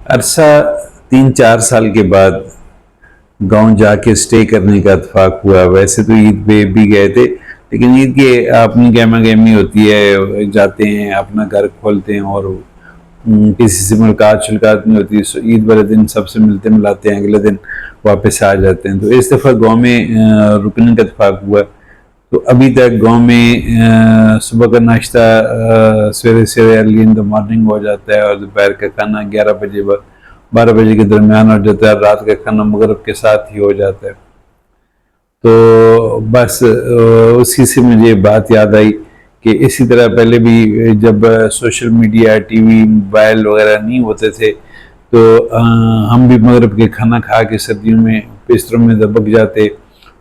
अरसा 3-4 साल के बाद गांव जाके स्टे करने का इत्तेफाक हुआ। वैसे तो ईद पे भी गए थे, लेकिन ईद की अपनी गहमा गहमी होती है, जाते हैं अपना घर खोलते हैं और किसी से मुलाकात शुलकात नहीं होती। ईद वाले दिन सबसे मिलते मिलाते हैं, अगले दिन वापस आ जाते हैं। तो इस दफ़ा गांव में रुकने का इत्तेफाक हुआ। तो अभी तक गांव में सुबह का नाश्ता सवेरे सवेरे अर्ली इन द मॉर्निंग हो जाता है, और दोपहर का खाना 11 बजे 12 बजे के दरमियान हो जाता है, रात का खाना मगरिब के साथ ही हो जाता है। तो बस उसी से मुझे बात याद आई कि इसी तरह पहले भी जब सोशल मीडिया, टीवी, मोबाइल वगैरह नहीं होते थे, तो हम भी मगरिब के खाना खा के सर्दियों में बिस्तरों में दबक जाते,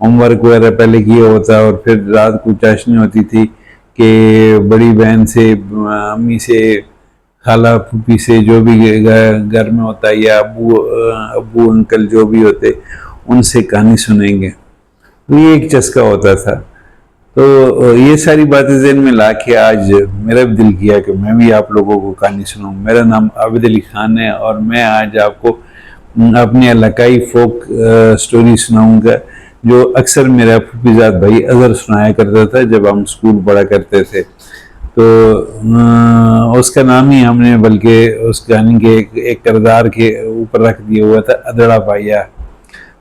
होमवर्क वगैरह पहले किया होता, और फिर रात को चाशनी होती थी कि बड़ी बहन से, अम्मी से, खाला फूफी से, जो भी घर में होता है, या अब्बू अंकल जो भी होते, उनसे कहानी सुनेंगे। तो ये एक चस्का होता था। तो ये सारी बातें ज़हन में ला के आज मेरा भी दिल किया कि मैं भी आप लोगों को कहानी सुनाऊं। मेरा नाम आबिद अली खान है और मैं आज आपको अपनी इलाकाई फोक स्टोरी सुनाऊंगा, जो अक्सर मेरा फूफीजाद भाई अजहर सुनाया करता था जब हम स्कूल पढ़ा करते थे। तो उसका नाम ही हमने बल्कि उस कहानी के एक किरदार के ऊपर रख दिया हुआ था, अदड़ा पाया।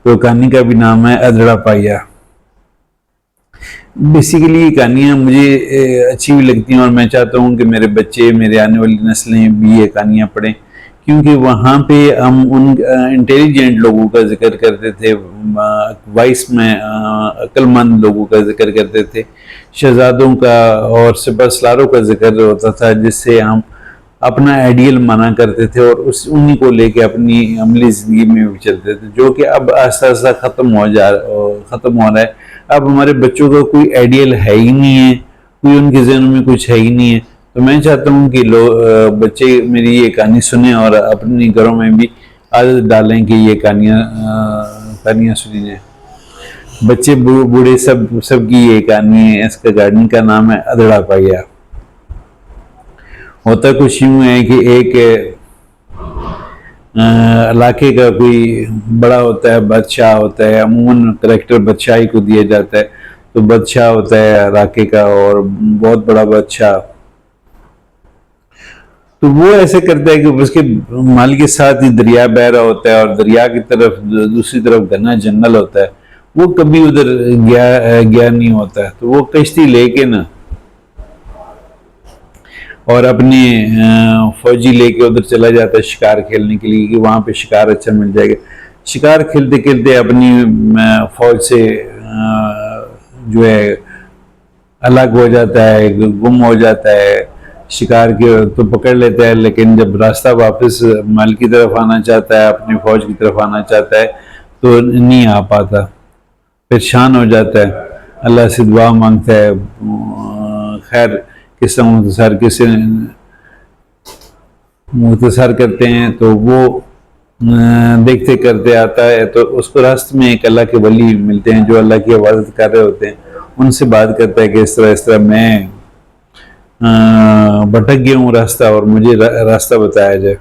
तो कहानी का भी नाम है अदड़ा पाया। बेसिकली ये कहानियाँ मुझे अच्छी भी लगती हैं, और मैं चाहता हूँ कि मेरे बच्चे, मेरे आने वाली नस्लें भी ये कहानियाँ पढ़ें, क्योंकि वहाँ पे हम उन इंटेलिजेंट लोगों का जिक्र करते थे, वाइस में अक्लमंद लोगों का जिक्र करते थे, शहजादों का और सिपहसालारों का जिक्र होता था, जिससे हम अपना आइडियल माना करते थे और उन्हीं को लेके अपनी अमली ज़िंदगी में विचरते थे, जो कि अब आस्ता आस्ता ख़त्म हो रहा है। अब हमारे बच्चों का कोई आइडियल है ही नहीं है, कोई उनके जहनों में कुछ है ही नहीं है। तो मैं चाहता हूँ कि बच्चे मेरी ये कहानी सुने और अपने घरों में भी आदत डालें कि ये कहानियाँ सुनी जाए। बच्चे बूढ़े सबकी ये कहानी है। इसका गार्डन का नाम है अदड़ा पाया। होता कुछ यूँ है कि एक इलाके का कोई बड़ा होता है, बादशाह होता है। अमूमन करेक्टर बादशाही को दिया जाता है। तो बादशाह होता है इलाके का, और बहुत बड़ा बादशाह। तो वो ऐसे करता है कि उसके माल के साथ ही दरिया बह रहा होता है, और दरिया की तरफ दूसरी तरफ घना जंगल होता है। वो कभी उधर गया नहीं होता है। तो वो कश्ती लेके ना, और अपने फौजी लेके उधर चला जाता है शिकार खेलने के लिए, कि वहाँ पे शिकार अच्छा मिल जाएगा। शिकार खेलते खेलते अपनी फौज से जो है अलग हो जाता है, गुम हो जाता है। शिकार के तो पकड़ लेता है, लेकिन जब रास्ता वापस माल की तरफ आना चाहता है, अपनी फौज की तरफ आना चाहता है, तो नहीं आ पाता, परेशान हो जाता है, अल्लाह से दुआ मांगता है। खैर, किस्सा मुख्तसर करते हैं, तो वो देखते करते आता है, तो उसको रास्ते में एक अल्लाह के वली मिलते हैं जो अल्लाह की इबादत कर रहे होते हैं। उनसे बात करता है कि इस तरह मैं भटक गया हूँ रास्ता, और मुझे रास्ता बताया जाए।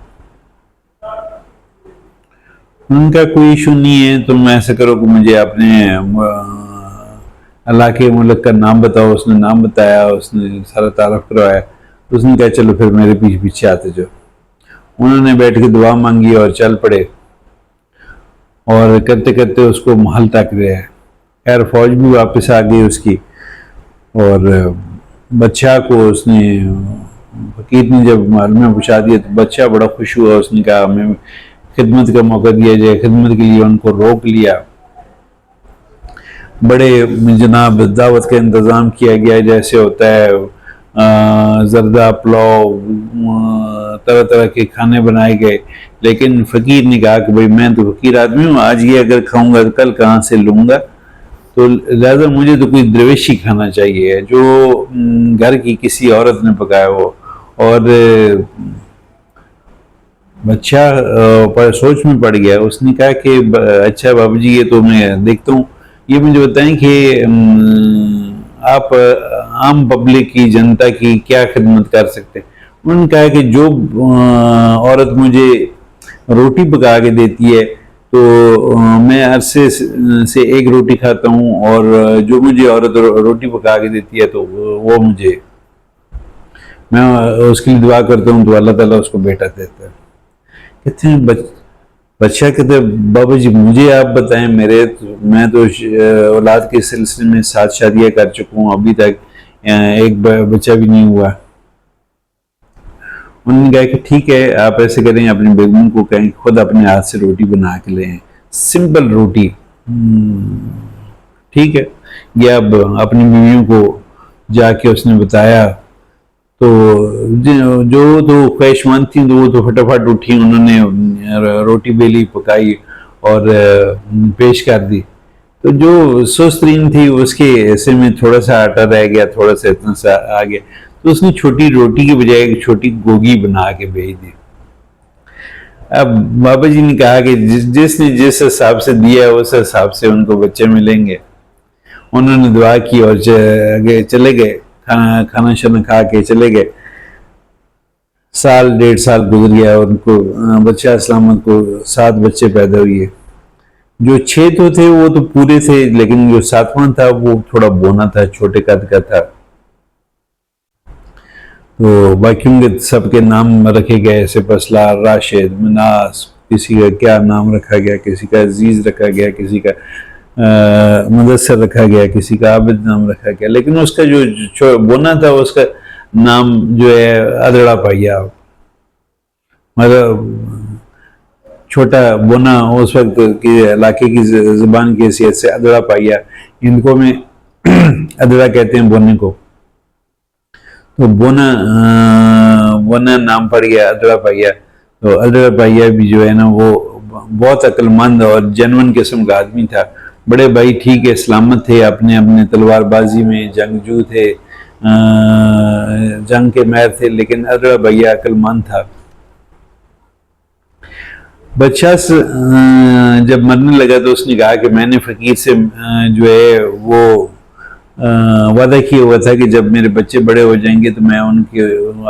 उनका कोई इशू नहीं है, तुम ऐसा करो कि मुझे अपने अल्लाह के मुल्क का नाम बताओ। उसने नाम बताया, उसने सारा तारफ़ करवाया। उसने कहा चलो फिर मेरे पीछे पीछे आते जाओ। उन्होंने बैठ के दुआ मांगी और चल पड़े, और करते करते उसको महल तक गए। खैर, फौज भी वापस आ गई उसकी, और बच्चा को उसने, फकीर ने जब महल में पहुँचा दिया, तो बच्चा बड़ा खुश हुआ। उसने कहा हमें खिदमत का मौका दिया जाए। खिदमत के लिए उनको रोक लिया। बड़े जनाब दावत का इंतज़ाम किया गया, जैसे होता है जर्दा पुलाव, तरह तरह के खाने बनाए गए। लेकिन फ़कीर ने कहा कि भाई मैं तो फ़कीर आदमी हूँ, आज ये अगर खाऊंगा तो कल कहाँ से लूँगा, तो लिहाजा मुझे तो कोई दरवेशी खाना चाहिए जो घर की किसी औरत ने पकाया हो। और बच्चा पर सोच में पड़ गया। उसने कहा कि अच्छा बाबू जी, ये तो मैं देखता हूँ, ये मुझे बताएं कि आप आम पब्लिक की, जनता की क्या खिदमत कर सकते हैं। उन्होंने कहा कि जो औरत मुझे रोटी पका के देती है तो मैं अरसे से एक रोटी खाता हूँ, और जो मुझे औरत रोटी पका के देती है तो वो मुझे, मैं उसके लिए दुआ करता हूँ तो अल्लाह ताला उसको बेटा देता है। कहते हैं बच्चा कहते हैं बाबा जी मुझे आप बताएं, मैं तो औलाद के सिलसिले में 7 शादियाँ कर चुका हूँ, अभी तक एक बच्चा भी नहीं हुआ। उन्होंने कहा कि ठीक है, आप ऐसे करें, अपनी बेगम को कहें खुद अपने हाथ से रोटी बना के लें, सिंपल रोटी। ठीक है, ये अब अपनी बीवियों को जाके उसने बताया, तो जो तो ख्वाहिशमंद थी तो वो तो फटाफट उठी, उन्होंने रोटी बेली, पकाई और पेश कर दी। तो जो सुस्तरीन थी उसके ऐसे में थोड़ा सा आटा रह गया, थोड़ा सा इतना सा आ गया, तो उसने छोटी रोटी की बजाय एक छोटी गोगी बना के भेज दी। अब बाबा जी ने कहा कि जिसने जिस हिसाब से दिया उस हिसाब से उनको बच्चे मिलेंगे। उन्होंने दुआ की और आगे चले गए, खाना शाना खा के चले गए। 1.5 साल गुजर गया, उनको बच्चा सलामत को 7 बच्चे पैदा हुए। जो 6 तो थे वो तो पूरे थे, लेकिन जो 7वां था वो थोड़ा बोना था, छोटे कद का था। तो बाकियों के सबके नाम रखे गए, ऐसे फसला, राशिद, मनास, किसी का क्या नाम रखा गया, किसी का अजीज रखा गया, किसी का मुदस्सर रखा गया, किसी का आबिद नाम रखा गया, लेकिन उसका जो बोना था उसका नाम जो है अदड़ा पाइया, मतलब छोटा बोना उस वक्त की इलाके की ज़बान की हैसियत से अदड़ा पाइया, इनको में अदड़ा कहते हैं बोने को। तो बोना बोना नाम पड़ गया, अदड़ा पाइया। तो अदड़ा पाइया भी जो है ना वो बहुत अक्लमंद और जनवन किस्म का आदमी था। बड़े भाई ठीक है, सलामत थे, अपने अपने तलवारबाजी में जंगजू थे, जंग के माहिर थे, लेकिन अदड़ा भैया अक्लमंद था। बच्चा जब मरने लगा तो उसने कहा कि मैंने फ़कीर से जो है वो वादा किया हुआ था कि जब मेरे बच्चे बड़े हो जाएंगे तो मैं उनकी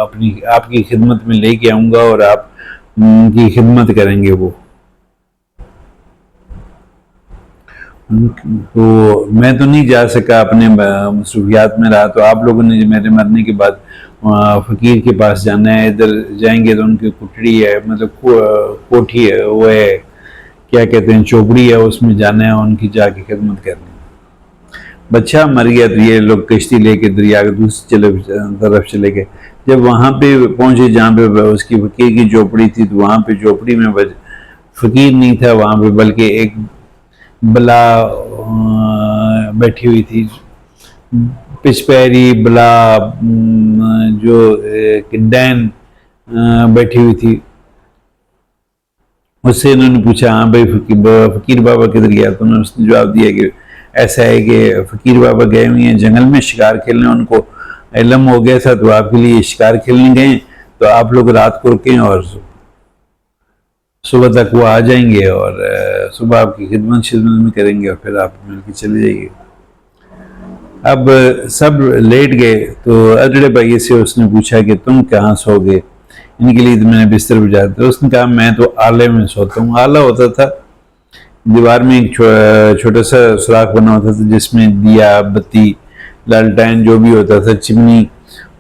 अपनी आपकी खिदमत में लेके आऊँगा और आप उनकी खिदमत करेंगे। वो तो मैं तो नहीं जा सका, अपने मसरूफियात में रहा, तो आप लोगों ने मेरे मरने के बाद फ़कीर के पास जाना है। इधर जाएंगे तो उनकी कुटड़ी है, मतलब कोठी है, वो है क्या कहते हैं, चौपड़ी है, उसमें जाना है, उनकी जाके खिदमत करनी। बच्चा मर गया तो ये लोग कश्ती लेके दरिया के दूसरी तरफ चले गए। जब वहाँ पे पहुँचे जहाँ पे उसकी फ़कीर की झोपड़ी थी, तो वहाँ पे झोपड़ी में फ़कीर नहीं था वहाँ पे, बल्कि एक बला बैठी हुई थी, पिचपैरी बला, जो डैन बैठी हुई थी। उससे इन्होंने पूछा, हाँ भाई फ़कीर बाबा किधर गया? तो उन्होंने उसने जवाब दिया कि ऐसा है कि फ़कीर बाबा गए हुए हैं जंगल में शिकार खेलने, उनको इल्म हो गया था तो आपके लिए शिकार खेलने गए, तो आप लोग रात को रुकें और सुबह तक वो आ जाएंगे और सुबह आपकी खिदमत में करेंगे और फिर आप मिलकर चले जाइए। अब सब लेट गए तो अदड़े भाई से उसने पूछा कि तुम कहाँ सोगे? इनके लिए तो मैंने बिस्तर बिछाया। तो उसने कहा मैं तो आले में सोता हूँ। आला होता था, दीवार में एक छोटा सा सुराख बना होता था जिसमें दिया, बत्ती, लालटेन जो भी होता था, चिमनी,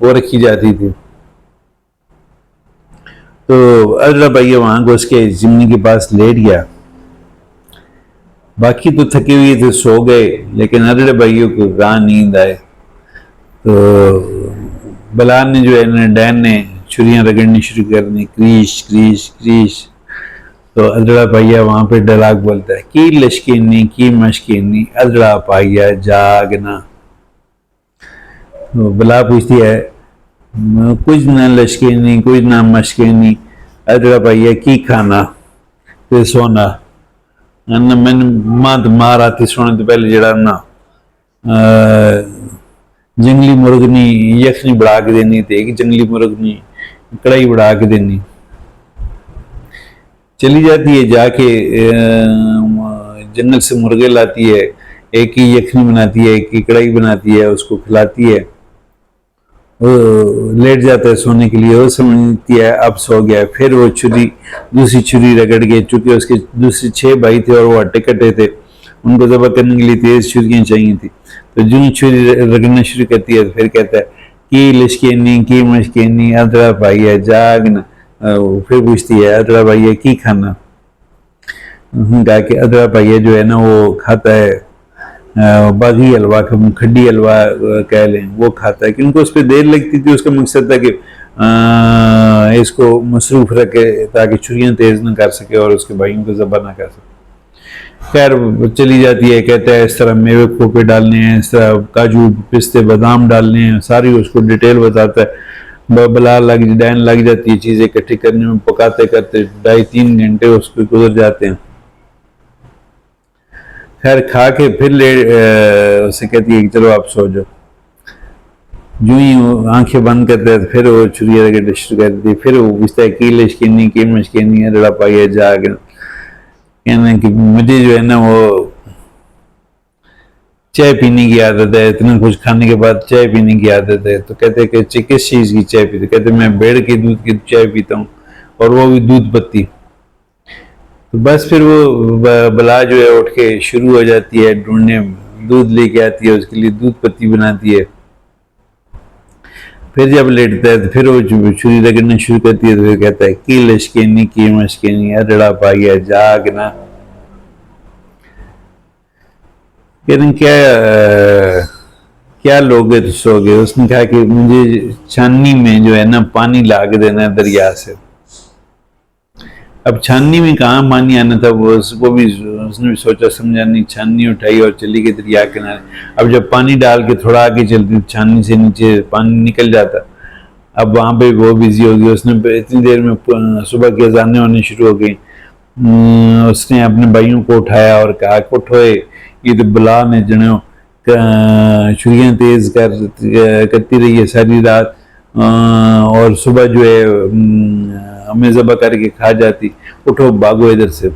वो रखी जाती थी। तो अदड़ा भैया वहां घुस के चिमनी के पास लेट गया। बाकी तो थके हुए थे, सो गए, लेकिन अदड़े भाइयों को कहाँ नींद आए। तो बलान ने जो है डैन ने छुरियां रगड़नी शुरू कर दी, क्रीश क्रीश क्रीश। तो अदड़ा भैया वहां पे डायलॉग बोलता है, की लश्कीनी की मशकीनी अदड़ा पाइया जागना। तो बला पूछती है, कुछ ना लश्कीनी कुछ ना मशकीनी अदड़ा भैया की खाना ते सोना। मैंने मार आती सोने तो पहले जड़ा ना जंगली मुर्गनी यखनी बढ़ा के देनी थी, एक जंगली मुर्गनी कढ़ाई बढ़ा के देनी। चली जाती है, जाके जंगल से मुर्गे लाती है, एक की यखनी बनाती है, एक की कढ़ाई बनाती है, उसको खिलाती है। वो लेट जाता है सोने के लिए, वो समझती है अब सो गया, फिर वो दूसरी छुरी रगड़ के, चूंकि उसके दूसरे 6 भाई थे और वो हट्टे कट्टे थे, उनको जबा करने के लिए तेज छुरियाँ चाहिए थी, तो जो छुरी रगड़ना शुरू करती है तो फिर कहता है की लिशकेनी की मशकेनी अदरा भाई है जागना, फिर पूछती है अदरा भाई है की खाना, कहा कि अदरा भाई है जो है ना वो खाता है बागी हलवा, खड्डी हलवा कह लें, वो खाता है, कि उनको उस पर देर लगती थी। उसका मकसद था कि इसको मसरूफ रखे ताकि छुरियाँ तेज ना कर सके और उसके भाइयों को ज़बह ना कर सके। खैर चली जाती है, कहता है इस तरह मेवे खोपे डालने हैं, इस तरह काजू पिस्ते बादाम डालने हैं, सारी उसको डिटेल बताता है। बला डैन लग जाती है चीज़ें इकट्ठी करने में, पकाते करते 2.5-3 घंटे उसको गुजर जाते हैं। खैर खा के फिर उसे कहती है कि चलो आप सो जाओ। यूं ही आंखें बंद करते हैं तो फिर वो छुरी रगड़ना शुरू कर देती है, फिर वो पूछता है की लिशकेनी की मशकेनी है लड़ा पाई है जाग, कहना कि मुझे जो है ना वो चाय पीने की आदत है, इतना कुछ खाने के बाद चाय पीने की आदत है। तो कहते हैं कि किस चीज़ की चाय पीते? कहते मैं भेड़ के दूध की चाय पीता हूँ, और वो भी दूध पत्ती। तो बस फिर वो बला जो है उठ के शुरू हो जाती है ढूंढने, दूध लेके आती है, उसके लिए दूध पत्ती बनाती है। फिर जब लेटता है तो फिर वो छुरी रगड़ना शुरू करती है, तो फिर कहता है की लशकेनी की मशकेनी अरड़ा पाइया जागना। कहते क्या लोगे तो सोगे? उसने कहा कि मुझे छाननी में जो है ना पानी ला के देना है दरिया से। अब छाननी में कहाँ पानी आना था, वो उसको भी उसने भी सोचा समझा नहीं, छाननी उठाई और चली गई दरिया किनारे। अब जब पानी डाल के थोड़ा आगे चलती, छाननी से नीचे पानी निकल जाता। अब वहाँ पे वो बिजी हो गई, उसने इतनी देर में सुबह की अजानें होनी शुरू हो गई। उसने अपने भाइयों को उठाया और कहा उठोए, ये तो बला ने जनो छुरियाँ तेज करती रही है सारी रात, और सुबह जो है हमें ज़बह करके खा जाती, उठो भागो इधर से।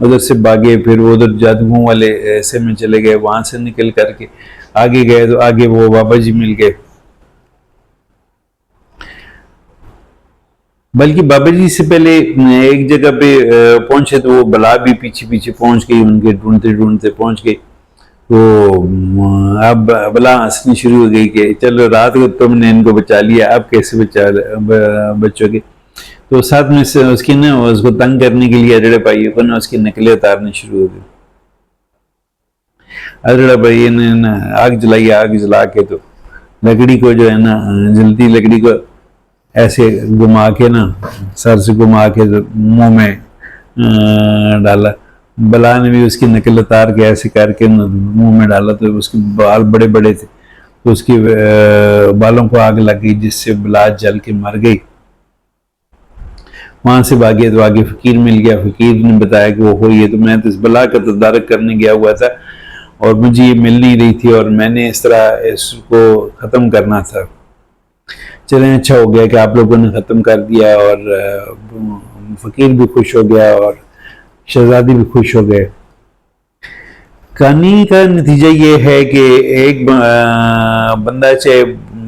उधर से भागे, फिर वो उधर जादुओं वाले ऐसे में चले गए, वहां से निकल करके आगे गए तो आगे वो बाबा जी मिल गए। बल्कि बाबा जी से पहले एक जगह पे पहुंचे तो वो बला भी पीछे पीछे पहुंच गई, उनके ढूंढते ढूंढते पहुंच गई। तो अब बला हंसनी शुरू हो गई कि चलो रात को तुमने इनको बचा लिया, अब कैसे बचोगे? तो साथ में से उसकी ना उसको तंग करने के लिए अजड़ा भाइयों को ना उसकी नकलें उतारनी शुरू हो गई। अजड़ा भाई ने ना आग जलाई, आग जला के तो लकड़ी को जो है ना जलती लकड़ी को ऐसे घुमा के ना सर से घुमा के तो मुंह में डाला। बला ने भी उसकी नकल उतार के ऐसे करके मुंह में डाला, तो उसके बाल बड़े बड़े थे, तो उसकी बालों को आग लग गई, जिससे बला जल के मर गई। वहां से भागे तो आगे फकीर मिल गया। फकीर ने बताया कि वो हुई है, तो मैं तो इस बला का तदारक करने गया हुआ था और मुझे ये मिल नहीं रही थी, और मैंने इस तरह इसको ख़त्म करना था। चलें, अच्छा हो गया कि आप लोगों ने ख़त्म कर दिया, और फकीर भी खुश हो गया और शहजादी भी खुश हो गए। कहानी का नतीजा ये है कि एक बंदा चाहे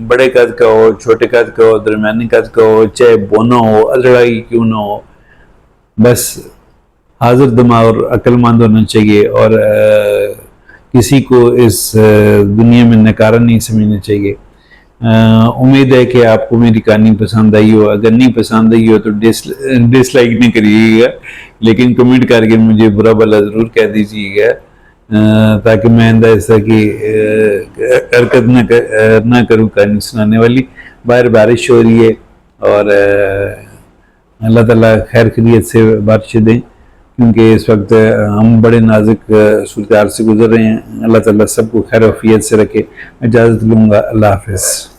बड़े कद का हो, छोटे कद का हो, दरमियानी कद का हो, चाहे बोना हो, अजड़ा ही क्यों ना हो, बस हाजिर दिमाग और अक्लमंद होना चाहिए, और किसी को इस दुनिया में नकारा नहीं समझना चाहिए। उम्मीद है कि आपको मेरी कहानी पसंद आई हो। अगर नहीं पसंद आई हो तो डिसलाइक नहीं करिएगा, लेकिन कमेंट करके मुझे बुरा भला ज़रूर कह दीजिएगा, ताकि मैं आइंदा इस तरह की हरकत ना करूँ कहानी सुनाने वाली। बाहर बारिश हो रही है, और अल्लाह ताला खैर खैरियत से बारिश दें, क्योंकि इस वक्त हम बड़े नाजुक सूरत हाल से गुजर रहे हैं। अल्लाह ताला सबको खैर वफियत से रखे। इजाज़त लूँगा, अल्लाह हाफ़िज़।